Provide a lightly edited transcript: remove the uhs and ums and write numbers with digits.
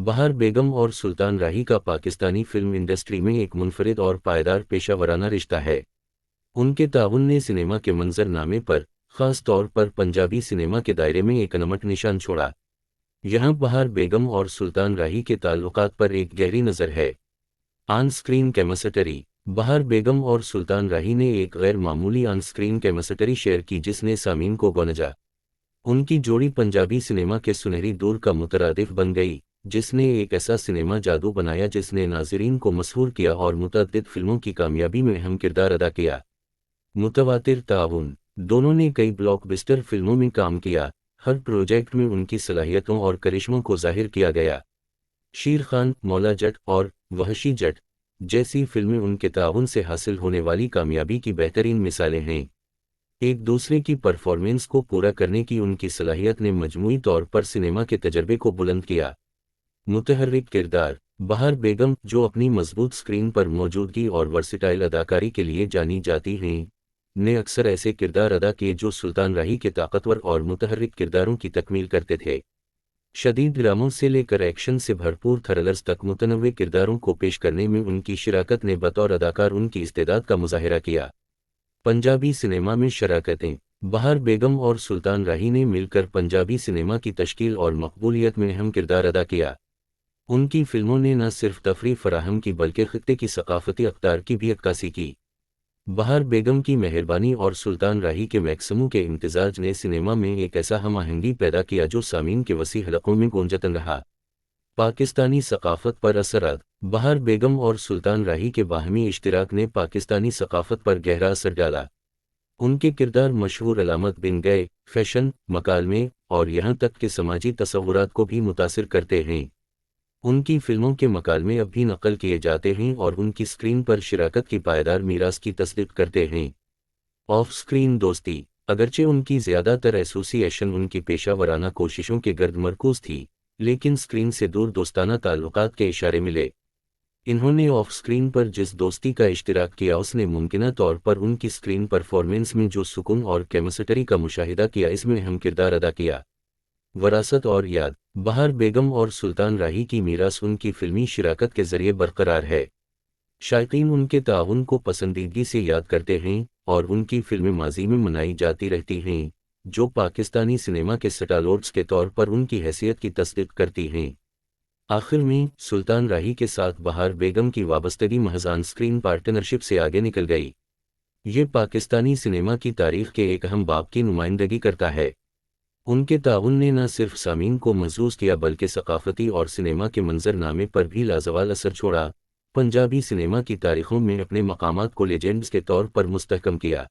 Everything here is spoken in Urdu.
بہار بیگم اور سلطان راہی کا پاکستانی فلم انڈسٹری میں ایک منفرد اور پائیدار پیشہ ورانہ رشتہ ہے۔ ان کے تعاون نے سنیما کے منظر نامے پر، خاص طور پر پنجابی سنیما کے دائرے میں ایک انمٹ نشان چھوڑا۔ یہاں بہار بیگم اور سلطان راہی کے تعلقات پر ایک گہری نظر ہے۔ آن سکرین کیمسٹری: بہار بیگم اور سلطان راہی نے ایک غیر معمولی آن سکرین کیمسٹری شیئر کی جس نے سامعین کو گونجا۔ ان کی جوڑی پنجابی سنیما کے سنہری دور کا مترادف بن گئی، جس نے ایک ایسا سنیما جادو بنایا جس نے ناظرین کو مسحور کیا اور متعدد فلموں کی کامیابی میں اہم کردار ادا کیا۔ متواتر تعاون: دونوں نے کئی بلاک بسٹر فلموں میں کام کیا، ہر پروجیکٹ میں ان کی صلاحیتوں اور کرشموں کو ظاہر کیا گیا۔ شیر خان، مولا جٹ اور وحشی جٹ جیسی فلمیں ان کے تعاون سے حاصل ہونے والی کامیابی کی بہترین مثالیں ہیں۔ ایک دوسرے کی پرفارمنس کو پورا کرنے کی ان کی صلاحیت نے مجموعی طور پر سنیما کے تجربے کو بلند کیا۔ متحرک کردار: بہار بیگم، جو اپنی مضبوط سکرین پر موجودگی اور ورسٹائل اداکاری کے لیے جانی جاتی ہیں، نے اکثر ایسے کردار ادا کیے جو سلطان راہی کے طاقتور اور متحرک کرداروں کی تکمیل کرتے تھے۔ شدید ڈراموں سے لے کر ایکشن سے بھرپور تھرلرز تک متنوع کرداروں کو پیش کرنے میں ان کی شراکت نے بطور اداکار ان کی استعداد کا مظاہرہ کیا۔ پنجابی سنیما میں شراکتیں: بہار بیگم اور سلطان راہی نے مل کر پنجابی سنیما کی تشکیل اور مقبولیت میں اہم کردار ادا کیا۔ ان کی فلموں نے نہ صرف تفریح فراہم کی بلکہ خطے کی ثقافتی اقدار کی بھی عکاسی کی۔ بہار بیگم کی مہربانی اور سلطان راہی کے میکسمو کے امتزاج نے سنیما میں ایک ایسا ہم آہنگی پیدا کیا جو سامعین کے وسیع حلقوں میں گونجتا رہا۔ پاکستانی ثقافت پر اثرات: بہار بیگم اور سلطان راہی کے باہمی اشتراک نے پاکستانی ثقافت پر گہرا اثر ڈالا۔ ان کے کردار مشہور علامت بن گئے، فیشن، مکالمے اور یہاں تک کہ سماجی تصورات کو بھی متاثر کرتے ہیں۔ ان کی فلموں کے مکالمے اب بھی نقل کیے جاتے ہیں اور ان کی سکرین پر شراکت کی پائیدار میراث کی تصدیق کرتے ہیں۔ آف سکرین دوستی: اگرچہ ان کی زیادہ تر ایسوسی ایشن ان کی پیشہ ورانہ کوششوں کے گرد مرکوز تھی، لیکن سکرین سے دور دوستانہ تعلقات کے اشارے ملے۔ انہوں نے آف سکرین پر جس دوستی کا اشتراک کیا اس نے ممکنہ طور پر ان کی سکرین پرفارمنس میں جو سکون اور کیمسٹری کا مشاہدہ کیا اس میں اہم کردار ادا کیا۔ وراثت اور یاد: بہار بیگم اور سلطان راہی کی میراث ان کی فلمی شراکت کے ذریعے برقرار ہے۔ شائقین ان کے تعاون کو پسندیدگی سے یاد کرتے ہیں اور ان کی فلمیں ماضی میں منائی جاتی رہتی ہیں، جو پاکستانی سنیما کے سٹالورٹس کے طور پر ان کی حیثیت کی تصدیق کرتی ہیں۔ آخر میں، سلطان راہی کے ساتھ بہار بیگم کی وابستگی محض آن سکرین پارٹنرشپ سے آگے نکل گئی۔ یہ پاکستانی سنیما کی تاریخ کے ایک اہم باب کی نمائندگی کرتا ہے۔ ان کے تعاون نے نہ صرف سامعین کو محظوظ کیا بلکہ ثقافتی اور سنیما کے منظر نامے پر بھی لازوال اثر چھوڑا، پنجابی سنیما کی تاریخوں میں اپنے مقامات کو لیجنڈز کے طور پر مستحکم کیا۔